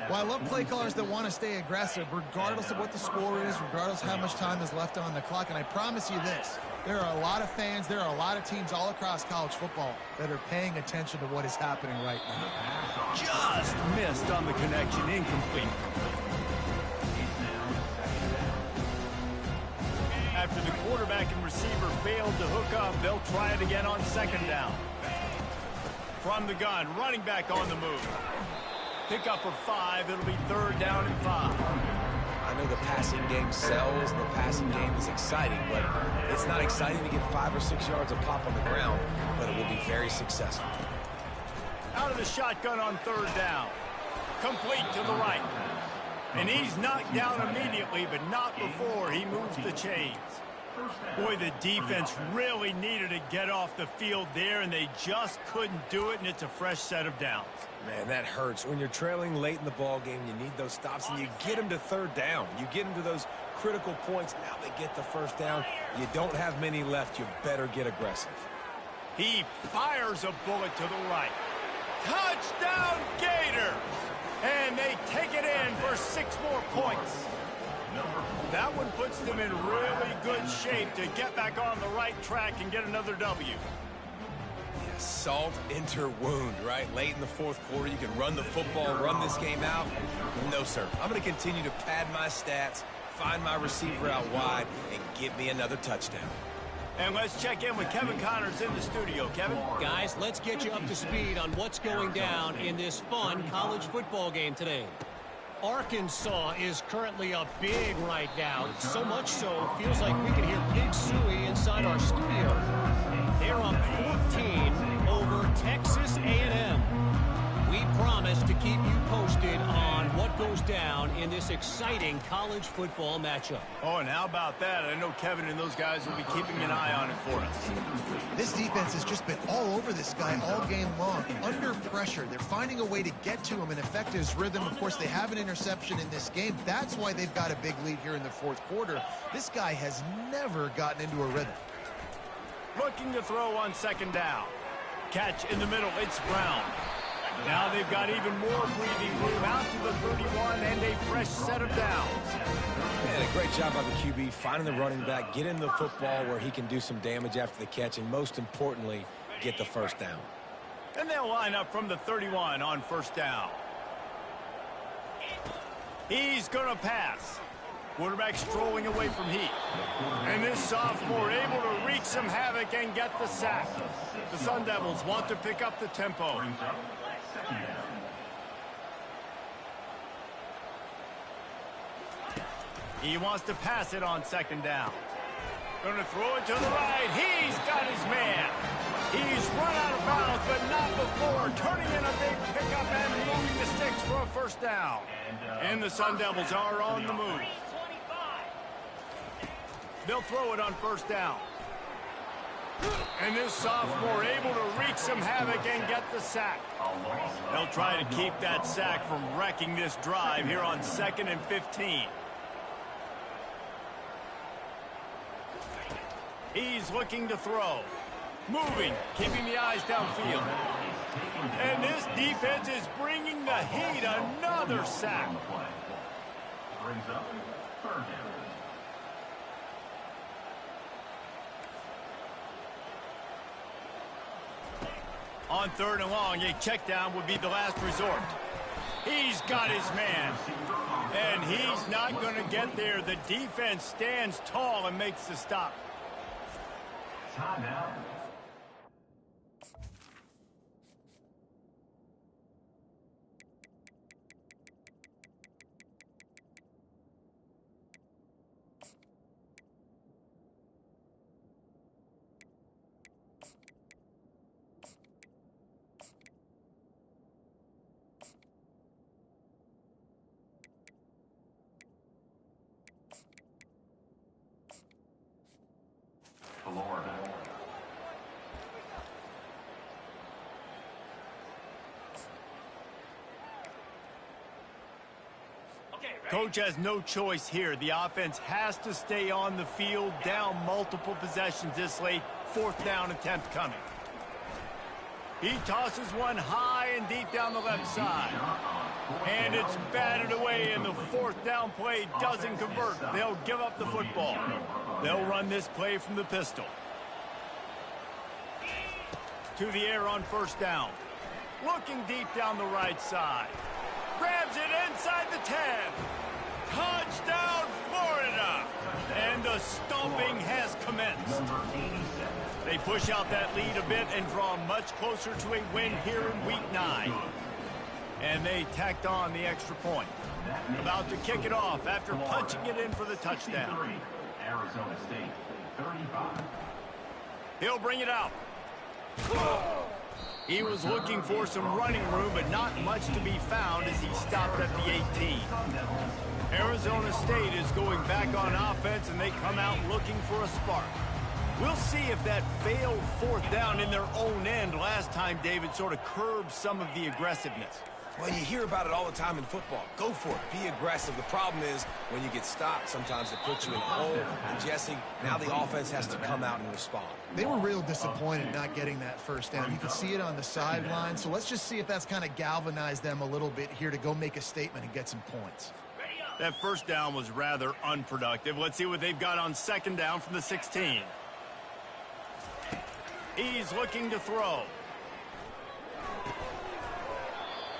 Well, I love play callers that want to stay aggressive, regardless of what the score is, regardless of how much time is left on the clock. And I promise you this, there are a lot of fans, there are a lot of teams all across college football that are paying attention to what is happening right now. Just missed on the connection, incomplete. After the quarterback and receiver failed to hook up, they'll try it again on second down. From the gun, running back on the move. Pickup of 5, it'll be third down and 5. I I know the passing game sells, the passing game is exciting, but it's not exciting to get 5 or 6 yards of pop on the ground, but it will be very successful. Out of the shotgun on third down. Complete to the right. And he's knocked down immediately, but not before he moves the chains. Boy, the defense really needed to get off the field there, and they just couldn't do it, and it's a fresh set of downs. Man, that hurts. When you're trailing late in the ball game, you need those stops, and you get them to third down. You get them to those critical points. Now they get the first down. You don't have many left. You better get aggressive. He fires a bullet to the right. Touchdown, Gator! And they take it in for 6 more points. That one puts them in really good shape to get back on the right track and get another W. Yeah, salt enter wound, right? Late in the fourth quarter, you can run the football, run this game out. No, sir. I'm going to continue to pad my stats, find my receiver out wide, and get me another touchdown. And let's check in with Kevin Connors in the studio. Kevin? Guys, let's get you up to speed on what's going down in this fun college football game today. Arkansas is currently up big right now. So much so, feels like we can hear Big Suey inside our studio. They're up 14 over Texas A&M. We promise to keep you posted on what goes down in this exciting college football matchup. Oh, and how about that? I know Kevin and those guys will be keeping an eye on it for us. This defense has just been all over this guy all game long. Under pressure, they're finding a way to get to him and affect his rhythm. Of course, they have an interception in this game. That's why they've got a big lead here in the fourth quarter. This guy has never gotten into a rhythm. Looking to throw on second down. Catch in the middle. It's Brown. Now they've got even more breathing room out to the 31 and a fresh set of downs. And a great job by the QB finding the running back, getting the football where he can do some damage after the catch, and most importantly, get the first down. And they'll line up from the 31 on first down. He's going to pass. Quarterback strolling away from heat. And this sophomore able to wreak some havoc and get the sack. The Sun Devils want to pick up the tempo. He wants to pass it on second down. Going to throw it to the right. He's got his man. He's run out of bounds, but not before. Turning in a big pickup and moving the sticks for a first down. And the Sun Devils are on the move. They'll throw it on first down. And this sophomore able to wreak some havoc and get the sack. They'll try to keep that sack from wrecking this drive here on 2nd and 15. He's looking to throw. Moving, keeping the eyes downfield. And this defense is bringing the heat. Another sack. Brings up third down. On 3rd and long, a check down would be the last resort. He's got his man. And he's not going to get there. The defense stands tall and makes the stop. Timeout. Florida. Coach has no choice here. The offense has to stay on the field, down multiple possessions this late. 4th down attempt coming. He tosses one high and deep down the left side. And it's batted away, and the 4th down play doesn't convert. They'll give up the football. They'll run this play from the pistol. To the air on first down. Looking deep down the right side. Grabs it inside the 10. Touchdown, Florida! And the stomping has commenced. They push out that lead a bit and draw much closer to a win here in Week 9. And they tacked on the extra point. About to kick it off after punching it in for the touchdown. Arizona State, 35. He'll bring it out. He was looking for some running room, but not much to be found as he stopped at the 18. Arizona State is going back on offense, and they come out looking for a spark. We'll see if that failed fourth down in their own end last time, David, sort of curbed some of the aggressiveness. Well, you hear about it all the time in football. Go for it. Be aggressive. The problem is when you get stopped, sometimes it puts you in a hole. And, Jesse, now the offense has to come out and respond. They were real disappointed not getting that first down. You can see it on the sideline. So let's just see if that's kind of galvanized them a little bit here to go make a statement and get some points. That first down was rather unproductive. Let's see what they've got on second down from the 16. He's looking to throw.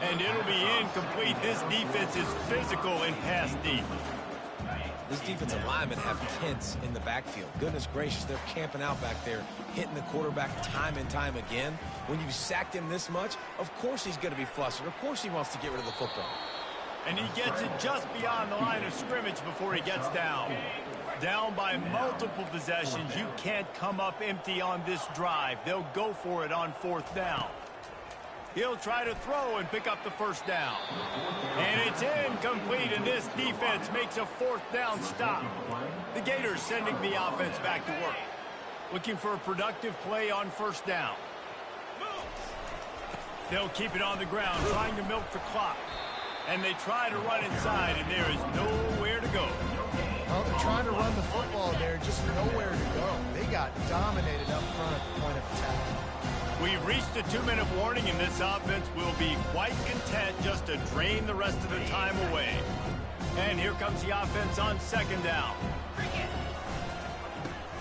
And it'll be incomplete. This defense is physical and pass deep. This defensive linemen have tents in the backfield. Goodness gracious, they're camping out back there, hitting the quarterback time and time again. When you've sacked him this much, of course he's going to be flustered. Of course he wants to get rid of the football. And he gets it just beyond the line of scrimmage before he gets down. Down by multiple possessions. You can't come up empty on this drive. They'll go for it on fourth down. He'll try to throw and pick up the first down. And it's incomplete, and this defense makes a fourth down stop. The Gators sending the offense back to work. Looking for a productive play on first down. They'll keep it on the ground, trying to milk the clock. And they try to run inside, and there is nowhere to go. Well, they're trying to run the football there, just nowhere to go. They got dominated up front at the point of attack. We've reached a 2-minute warning, and this offense will be quite content just to drain the rest of the time away. And here comes the offense on second down.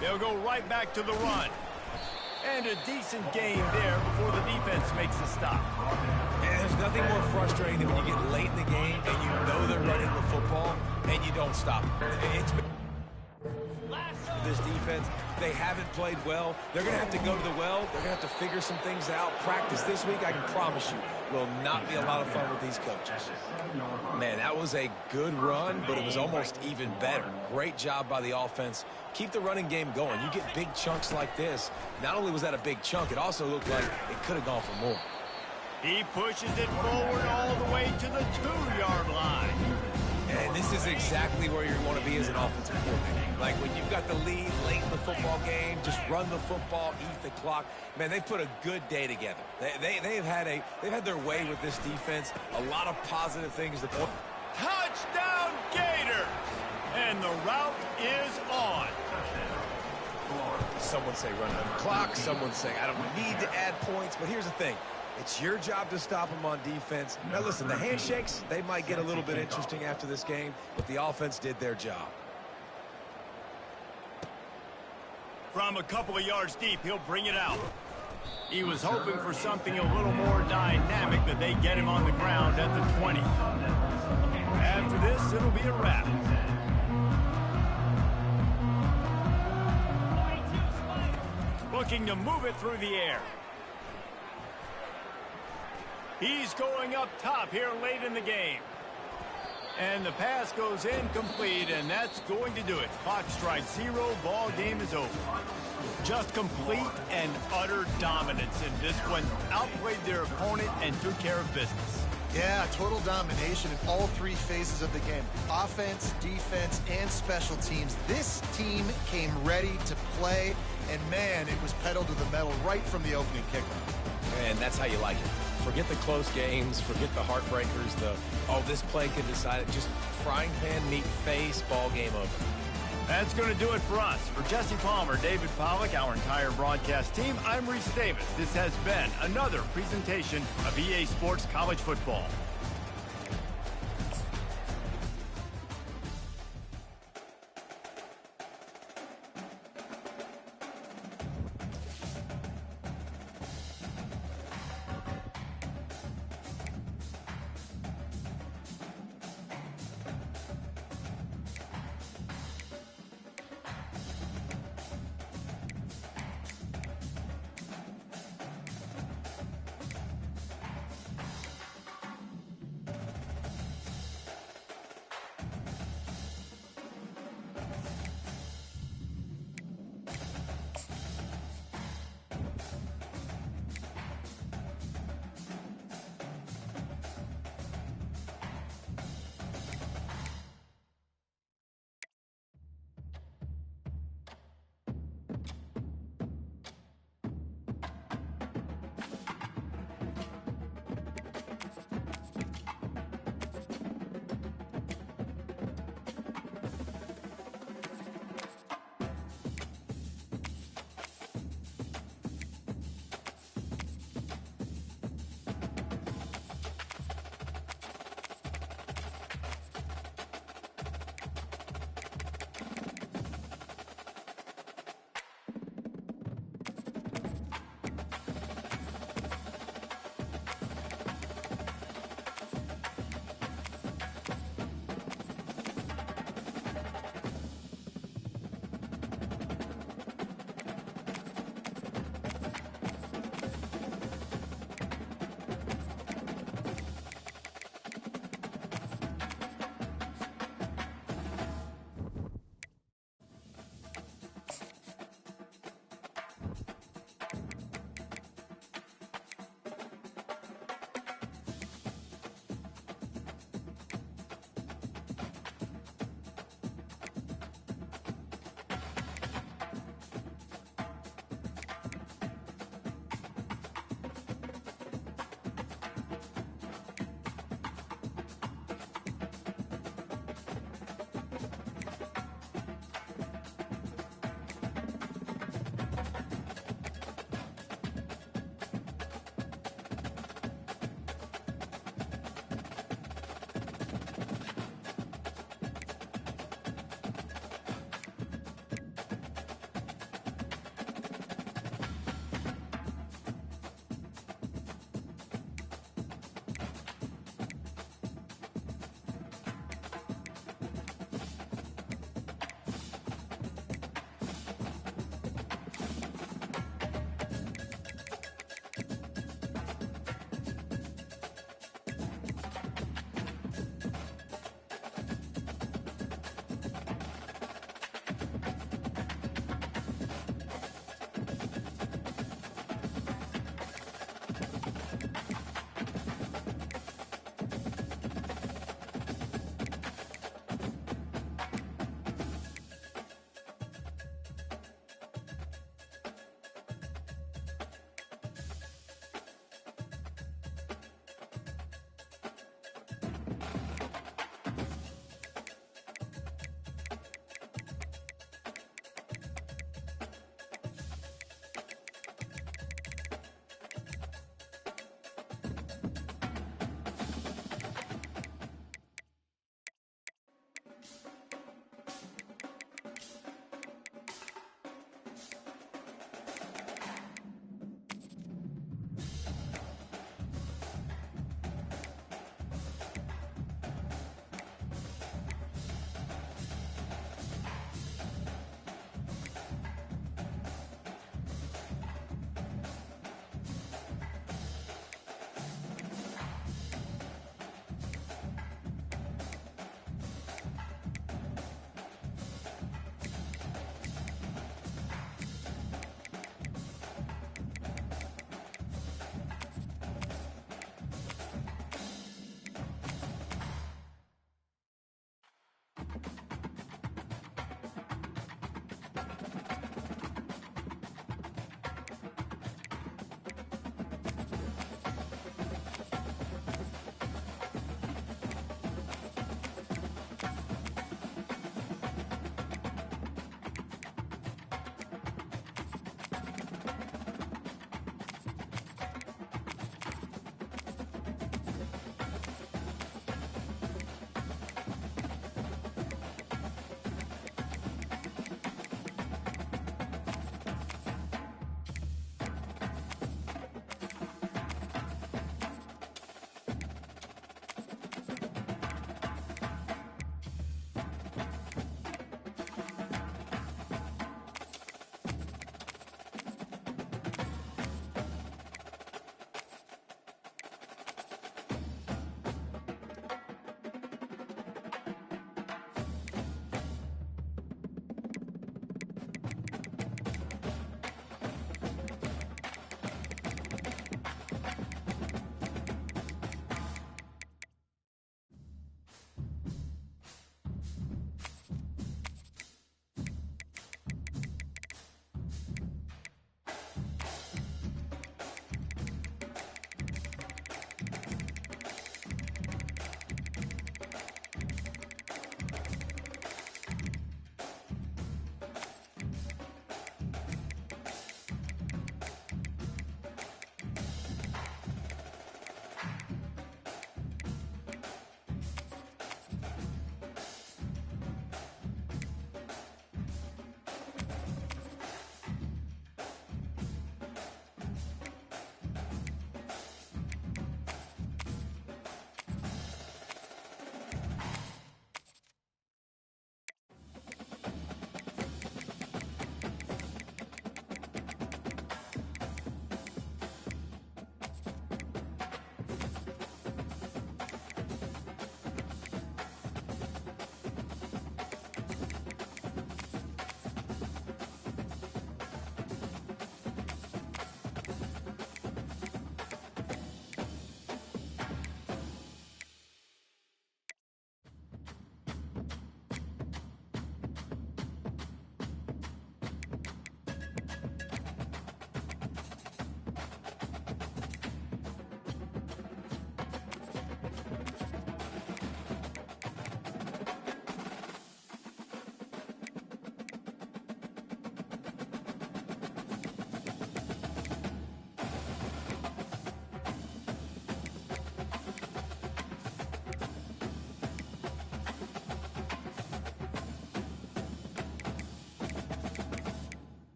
They'll go right back to the run. And a decent gain there before the defense makes a stop. And there's nothing more frustrating than when you get late in the game and you know they're running the football and you don't stop them. It's been this defense. They haven't played well. They're going to have to go to the well. They're going to have to figure some things out. Practice this week, I can promise you, will not be a lot of fun with these coaches. Man, that was a good run, but it was almost even better. Great job by the offense. Keep the running game going. You get big chunks like this. Not only was that a big chunk, it also looked like it could have gone for more. He pushes it forward all the way to the 2-yard line. And this is exactly where you want to be as an offensive coordinator. Like when you've got the lead late in the football game, just run the football, eat the clock. Man, they put a good day together. They've had their way with this defense. A lot of positive things to point. Touchdown Gators! And the route is on. Someone say run the clock. Someone say I don't need to add points. But here's the thing. It's your job to stop them on defense. Now, listen, the handshakes, they might get a little bit interesting after this game, but the offense did their job. From a couple of yards deep, he'll bring it out. He was hoping for something a little more dynamic, but they get him on the ground at the 20. After this, it'll be a wrap. Looking to move it through the air. He's going up top here late in the game. And the pass goes incomplete, and that's going to do it. Clock strikes 0, ball game is over. Just complete and utter dominance in this one. Outplayed their opponent and took care of business. Yeah, total domination in all three phases of the game. Offense, defense, and special teams. This team came ready to play, and man, it was pedal to the metal right from the opening kickoff. And that's how you like it. Forget the close games, forget the heartbreakers, this play can decide it. Just frying pan, meat face, ball game over. That's going to do it for us. For Jesse Palmer, David Pollack, our entire broadcast team, I'm Reese Davis. This has been another presentation of EA Sports College Football.